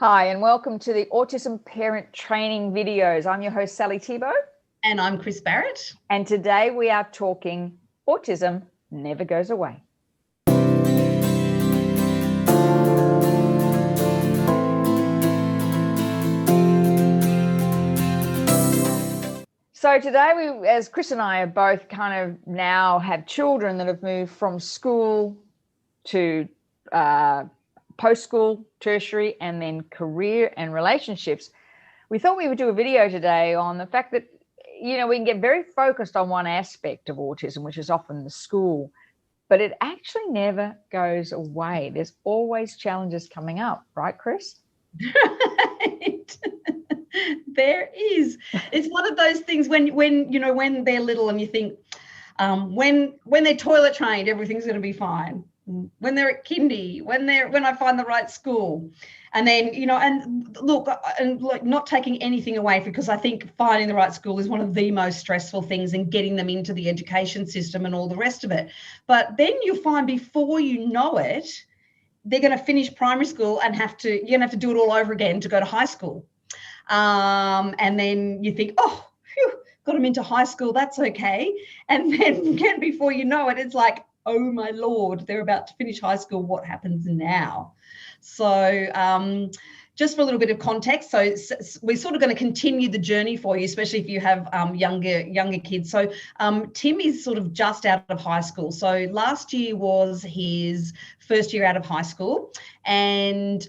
Hi, and welcome to the Autism Parent Training videos. I'm your host, Sally Thibault. And I'm Kris Barrett. And today we are talking autism never goes away. So today we, as Kris and I are both kind of now have children that have moved from school to post-school, tertiary, and then career and relationships, we thought we would do a video today on the fact that, we can get very focused on one aspect of autism, which is often the school, but it actually never goes away. There's always challenges coming up, right, Kris? Right. There is. It's one of those things when they're little and you think, when they're toilet trained, everything's going to be fine. When they're at kindy, when I find the right school. And then, and look, not taking anything away, because I think finding the right school is one of the most stressful things, and getting them into the education system and all the rest of it. But then you'll find before you know it, they're going to finish primary school and you're going to have to do it all over again to go to high school. And then you think, oh, phew, got them into high school, that's okay. And then again, before you know it, it's like, oh my Lord, they're about to finish high school. What happens now? So just for a little bit of context, so we're sort of going to continue the journey for you, especially if you have younger kids. So Tim is sort of just out of high school. So last year was his first year out of high school, and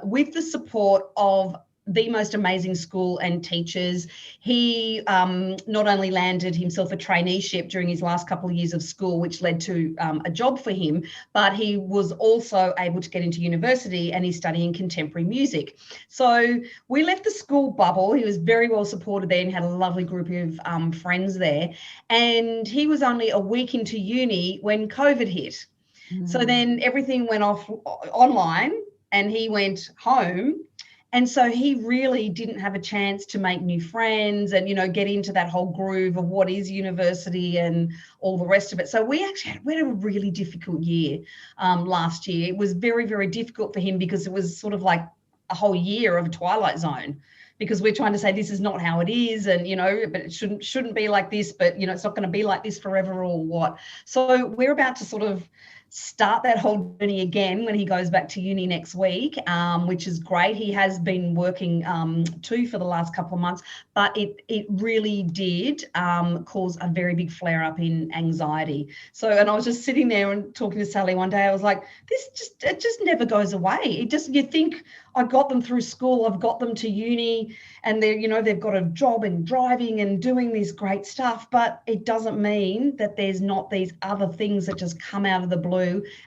with the support of the most amazing school and teachers, he not only landed himself a traineeship during his last couple of years of school, which led to a job for him, but he was also able to get into university, and he's studying contemporary music. So we left the school bubble. He was very well supported there and had a lovely group of friends there. And he was only a week into uni when COVID hit. So then everything went off online and he went home. And so he really didn't have a chance to make new friends and, get into that whole groove of what is university and all the rest of it. So we had a really difficult year last year. It was very, very difficult for him, because it was sort of like a whole year of a twilight zone, because we're trying to say this is not how it is, and, but it shouldn't be like this, but, it's not going to be like this forever or what. So we're about to sort of start that whole journey again when he goes back to uni next week, which is great. He has been working too for the last couple of months, but it really did cause a very big flare up in anxiety. So, and I was just sitting there and talking to Sally one day. I was like, it just never goes away. You think, I got them through school, I've got them to uni, and they've got a job and driving and doing this great stuff, but it doesn't mean that there's not these other things that just come out of the blue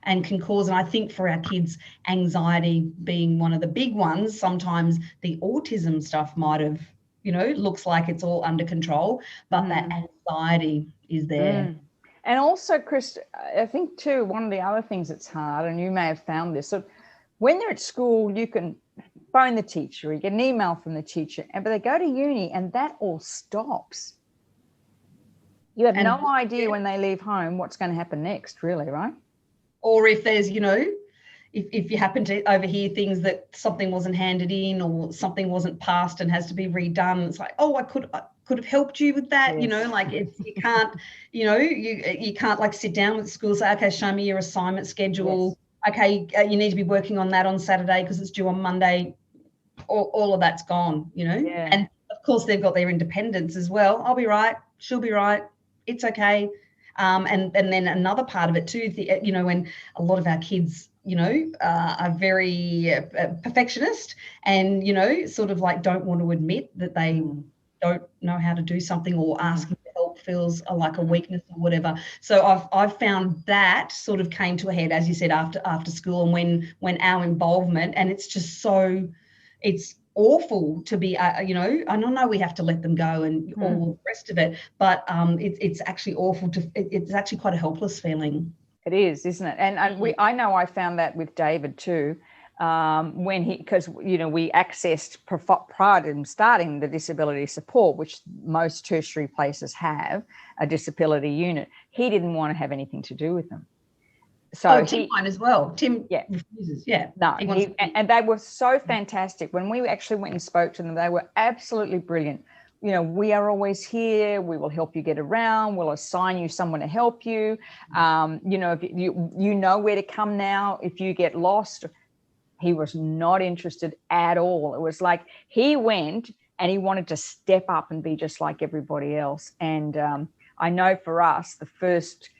and can cause, and I think for our kids, anxiety being one of the big ones. Sometimes the autism stuff might have, looks like it's all under control, but that anxiety is there. And also, Kris, I think too, one of the other things that's hard, and you may have found this, so when they're at school, you can phone the teacher, you get an email from the teacher, but they go to uni and that all stops. You have no idea when they leave home what's going to happen next, really, right? Or if there's, if you happen to overhear things that something wasn't handed in or something wasn't passed and has to be redone, it's like, oh, I could have helped you with that. Yes. Like you can't, you can't like sit down with the school and say, okay, show me your assignment schedule. Yes. Okay, you need to be working on that on Saturday because it's due on Monday. All of that's gone, Yeah. And of course they've got their independence as well. I'll be right. She'll be right. It's okay. And then another part of it too, when a lot of our kids, are very perfectionist and, sort of like don't want to admit that they don't know how to do something, or asking for help feels like a weakness or whatever. So I've found that sort of came to a head, as you said, after school, and when our involvement, and it's just so, it's awful to be, I don't know, we have to let them go and all the rest of it, but it's actually awful it's actually quite a helpless feeling. It is, isn't it? And I know I found that with David too, because we accessed prior to him starting the disability support, which most tertiary places have a disability unit. He didn't want to have anything to do with them. So Tim won't as well. Tim refuses. Yeah. No, and they were so fantastic. When we actually went and spoke to them, they were absolutely brilliant. You know, we are always here. We will help you get around. We'll assign you someone to help you. You know, if you know where to come now if you get lost. He was not interested at all. It was like he went and he wanted to step up and be just like everybody else. And I know for us, the first,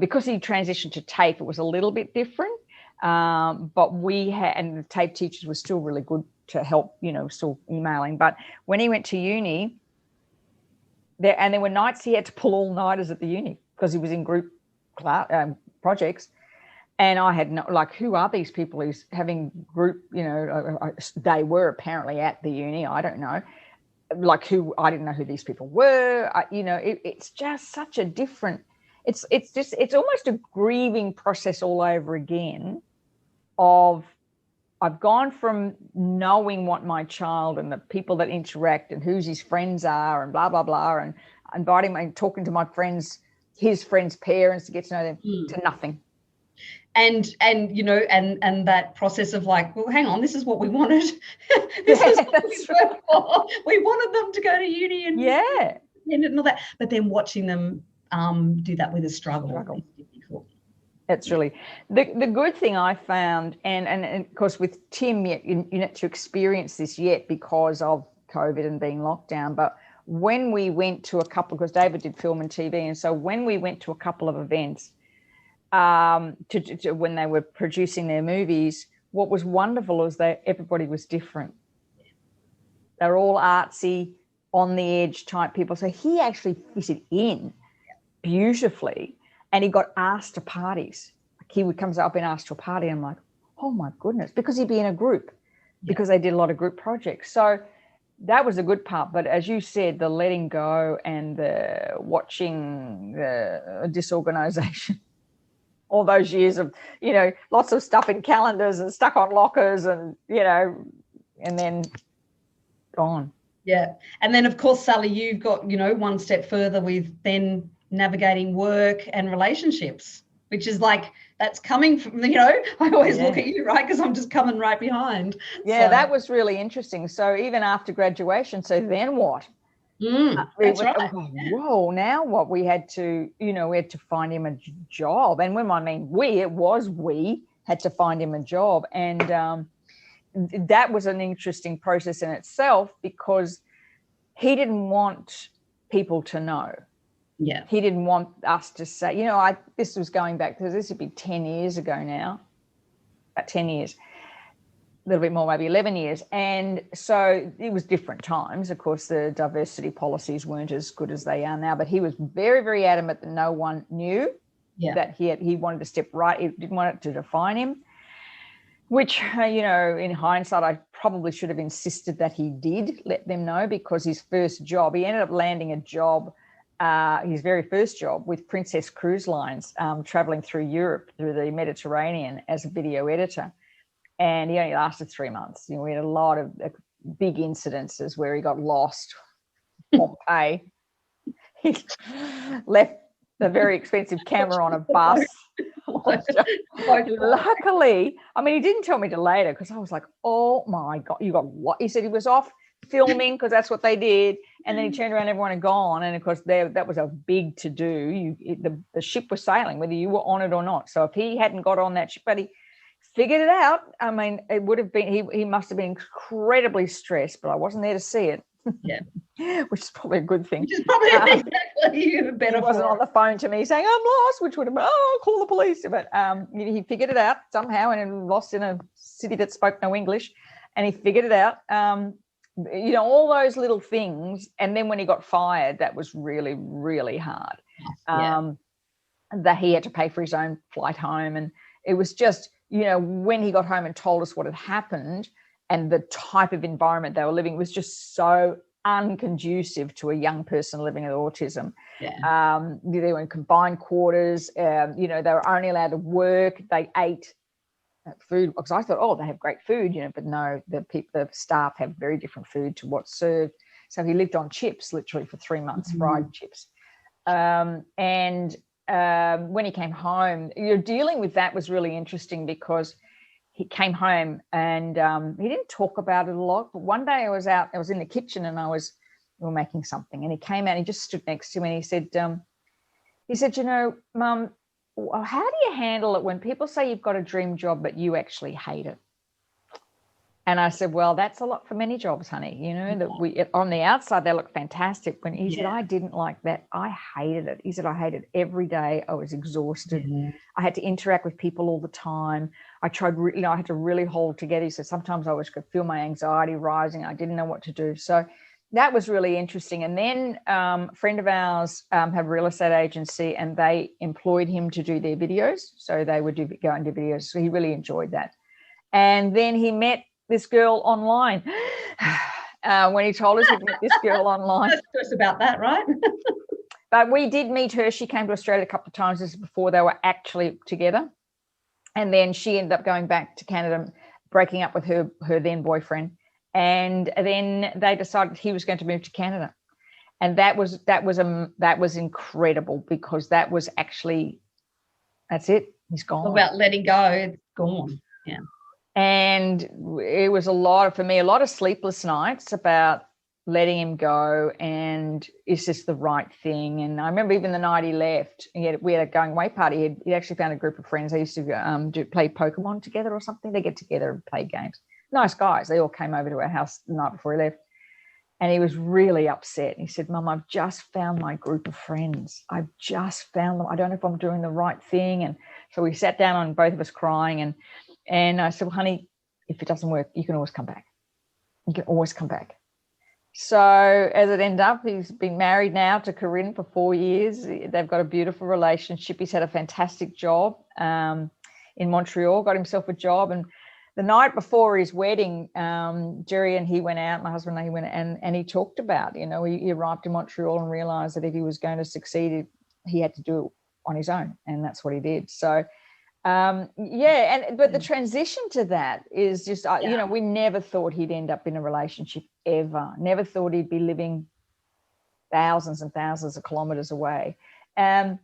because he transitioned to tape, it was a little bit different. But we had, and the tape teachers were still really good to help, you know, still emailing. But when he went to uni, there were nights he had to pull all-nighters at the uni because he was in group projects. And I had no, like, who are these people who's having group, you know, they were apparently at the uni. I don't know. Like I didn't know who these people were. You know, it's just such a different, it's almost a grieving process all over again of, I've gone from knowing what my child and the people that interact and who his friends are and blah, blah, blah, and inviting and talking to my friends, his friends' parents to get to know them, to nothing. And you know, and that process of like, well, hang on, this is what we wanted. This is what we worked for. We wanted them to go to uni and all that. But then watching them do that with a struggle. Is difficult. That's really the good thing I found, and of course with Tim, you not to experience this yet because of COVID and being locked down. But when we went to a couple, because David did film and TV, and so when we went to a couple of events, to when they were producing their movies, what was wonderful was that everybody was different. They're all artsy, on the edge type people. So he actually fitted in beautifully. And he got asked to parties. Like he would come up and ask to a party. And I'm like, oh my goodness, because he'd be in a group, because they did a lot of group projects. So that was a good part. But as you said, the letting go and the watching the disorganization, all those years of, you know, lots of stuff in calendars and stuck on lockers and, you know, and then gone. Yeah. And then, of course, Sally, you've got, you know, one step further with then navigating work and relationships, which is like, that's coming from, you know, I always look at you, right, because I'm just coming right behind. Yeah, so that was really interesting. So even after graduation, so then what? That's right. Whoa, now what? We had to, you know, we had to find him a job. And when I mean we had to find him a job. And that was an interesting process in itself because he didn't want people to know. Yeah. He didn't want us to say, you know, this was going back, because this would be 10 years ago now, about 10 years, a little bit more, maybe 11 years. And so it was different times. Of course, the diversity policies weren't as good as they are now, but he was very, very adamant that no one knew that he wanted to step right. He didn't want it to define him, which, you know, in hindsight, I probably should have insisted that he did let them know, because his first job, he ended up landing a job, his very first job with Princess Cruise Lines, traveling through Europe, through the Mediterranean as a video editor. And he only lasted 3 months. You know, we had a lot of big incidences where he got lost, Pompeii. He left a very expensive camera on a bus. Luckily, I mean, he didn't tell me till later, because I was like, oh my God, you got what? He said he was off filming because that's what they did. And then he turned around, everyone had gone. And of course, that was a big to do. The ship was sailing, whether you were on it or not. So if he hadn't got on that ship, but he figured it out. I mean, it would have been, he must have been incredibly stressed, but I wasn't there to see it. Yeah. Which is probably a good thing. Which is probably exactly better. He wasn't on the phone to me saying, I'm lost, which would have been, I'll call the police. But he figured it out somehow, and lost in a city that spoke no English, and he figured it out. You know, all those little things. And then when he got fired, that was really, really hard. That he had to pay for his own flight home. And it was just, you know, when he got home and told us what had happened and the type of environment they were living was just so unconducive to a young person living with autism. They were in combined quarters. You know, they were only allowed to work. They ate food, because I thought, oh, they have great food, you know, but no, the staff have very different food to what's served. So he lived on chips literally for 3 months, fried chips. And when he came home, dealing with that was really interesting because he came home and he didn't talk about it a lot. But one day I was in the kitchen and we were making something, and he came out and he just stood next to me and he said, Mum, how do you handle it when people say you've got a dream job but you actually hate it? And I said, well, that's a lot for many jobs, honey. That on the outside, they look fantastic. When he said, I didn't like that. I hated it. He said, I hated every day. I was exhausted. Yeah. I had to interact with people all the time. I tried, I had to really hold together. He said, sometimes I could feel my anxiety rising. I didn't know what to do. So that was really interesting. And then a friend of ours had a real estate agency, and they employed him to do their videos. So they would go and do videos. So he really enjoyed that. And then he met this girl online. When he told us he'd met this girl online. That's just about that, right? But we did meet her. She came to Australia a couple of times. This is before they were actually together. And then she ended up going back to Canada, breaking up with her then boyfriend. And then they decided he was going to move to Canada. And that was incredible, because that was actually, that's it. He's gone. About letting go, it's gone. Yeah. And it was a lot of sleepless nights about letting him go, and is this the right thing? And I remember even the night he left, we had a going away party. He'd actually found a group of friends. They used to play Pokemon together or something. They get together and play games. Nice guys. They all came over to our house the night before he left. And he was really upset. He said, Mum, I've just found my group of friends. I've just found them. I don't know if I'm doing the right thing. And so we sat down on both of us crying, and I said, well, honey, if it doesn't work, you can always come back. You can always come back. So as it ended up, he's been married now to Corinne for 4 years. They've got a beautiful relationship. He's had a fantastic job in Montreal, got himself a job. And the night before his wedding, Jerry and he went out, my husband and he went out, and he talked about, he arrived in Montreal and realised that if he was going to succeed, he had to do it on his own. And that's what he did. So but the transition to that is just, we never thought he'd end up in a relationship ever. Never thought he'd be living thousands and thousands of kilometres away. But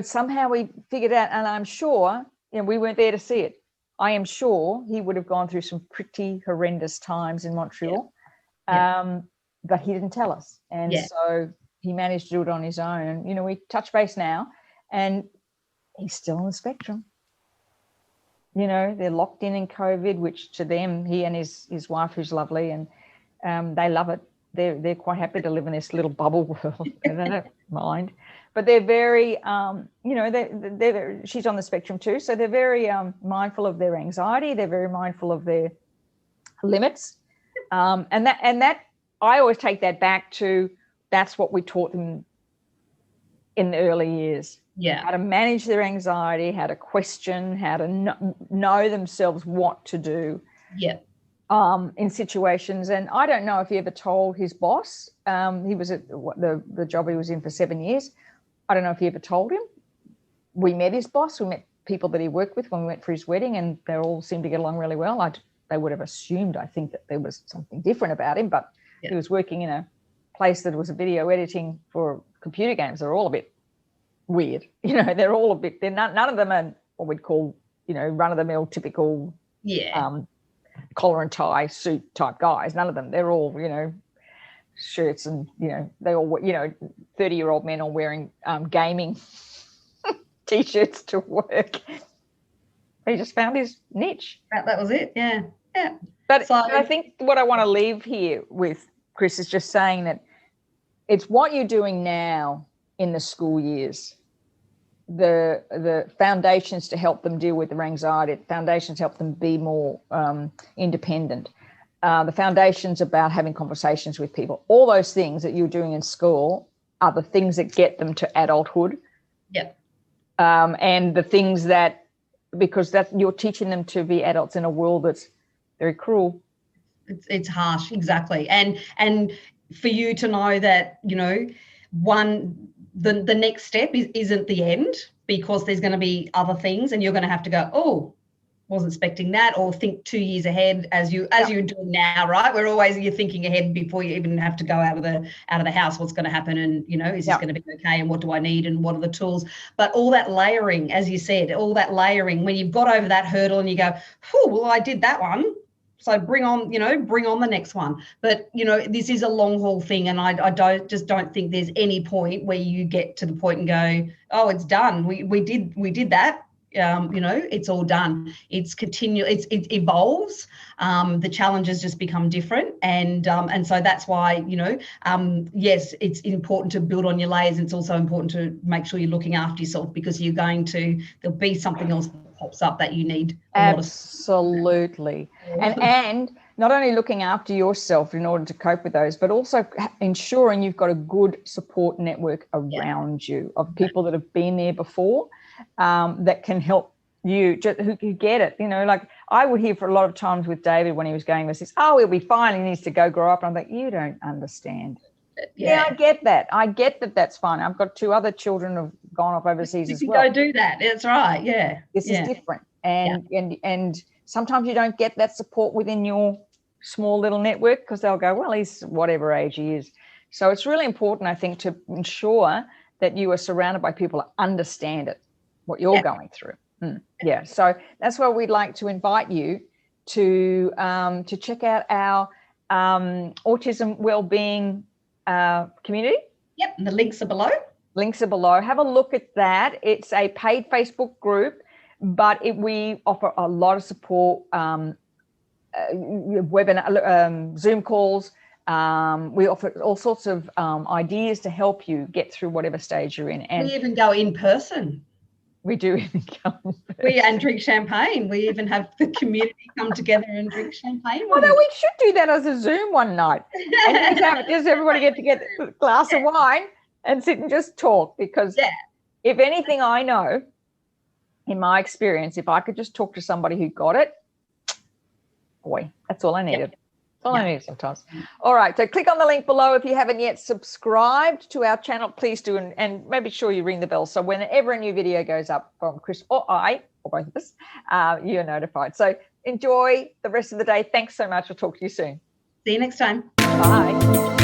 somehow we figured out, and I'm sure, we weren't there to see it. I am sure he would have gone through some pretty horrendous times in Montreal, but he didn't tell us. And so he managed to do it on his own. And, we touch base now, and he's still on the spectrum. They're locked in COVID, which to them, he and his wife, who's lovely, and they love it. They're quite happy to live in this little bubble world. They don't mind. But they're very, she's on the spectrum too. So they're very mindful of their anxiety. They're very mindful of their limits. And that I always take that back to, that's what we taught them in the early years. Yeah. How to manage their anxiety, how to question, how to know themselves what to do. Yeah. In situations. And I don't know if he ever told his boss. He was at the job he was in for 7 years. I don't know if he ever told him. We met his boss. We met people that he worked with when we went for his wedding, and they all seemed to get along really well. They would have assumed, I think, that there was something different about him, but he was working in a place that was a video editing for computer games. They're all a bit weird. They're all a bit, none of them are what we'd call, run-of-the-mill typical collar and tie suit type guys. None of them. They're all, shirts and, they all, 30-year-old men all wearing gaming T-shirts to work. He just found his niche. That was it, yeah. But I think what I want to leave here with, Kris, is just saying that it's what you're doing now in the school years, the foundations to help them deal with their anxiety, foundations to help them be more independent, the foundations about having conversations with people, all those things that you're doing in school are the things that get them to adulthood. Yeah. And the things that, because that you're teaching them to be adults in a world that's very cruel. It's harsh, exactly. And for you to know that, the next step isn't the end, because there's going to be other things, and you're going to have to go, oh, wasn't expecting that, or think 2 years ahead as you're doing now, right? You're thinking ahead before you even have to go out of the house. What's going to happen, and is this going to be okay, and what do I need, and what are the tools? But all that layering, as you said, when you've got over that hurdle and you go, well, I did that one, so bring on the next one. But this is a long haul thing, and I don't think there's any point where you get to the point and go, oh, it's done. We did that. It's all done. It's continual. It evolves. The challenges just become different, and so that's why yes, it's important to build on your layers. It's also important to make sure you're looking after yourself, because there'll be something else that pops up that you need. Absolutely, and not only looking after yourself in order to cope with those, but also ensuring you've got a good support network around you of people that have been there before. That can help you, who get it. Like I would hear for a lot of times with David when he was going this, oh, he'll be fine, he needs to grow up. And I'm like, you don't understand. Yeah, I get that. That's fine. I've got 2 other children who've gone off overseas as well. Go do that. That's right. Yeah. This is different. And sometimes you don't get that support within your small little network, because they'll go, well, he's whatever age he is. So it's really important, I think, to ensure that you are surrounded by people that understand it, what you're going through. Yeah. So that's why we'd like to invite you to check out our autism wellbeing community. Yep. And the links are below. Have a look at that. It's a paid Facebook group, but we offer a lot of support, webinar, Zoom calls. We offer all sorts of ideas to help you get through whatever stage you're in. And we even go in person. We do even come. And drink champagne. We even have the community come together and drink champagne. Although we should do that as a Zoom one night, and just everybody get together, a glass of wine, and sit and just talk. Because if anything, I know, in my experience, if I could just talk to somebody who got it, boy, that's all I needed. That's all I need sometimes. All right, so click on the link below. If you haven't yet subscribed to our channel, please do, and maybe sure you ring the bell, so whenever a new video goes up from Kris or I, or both of us, you're notified. So enjoy the rest of the day. Thanks so much. We'll talk to you soon. See you next time. Bye.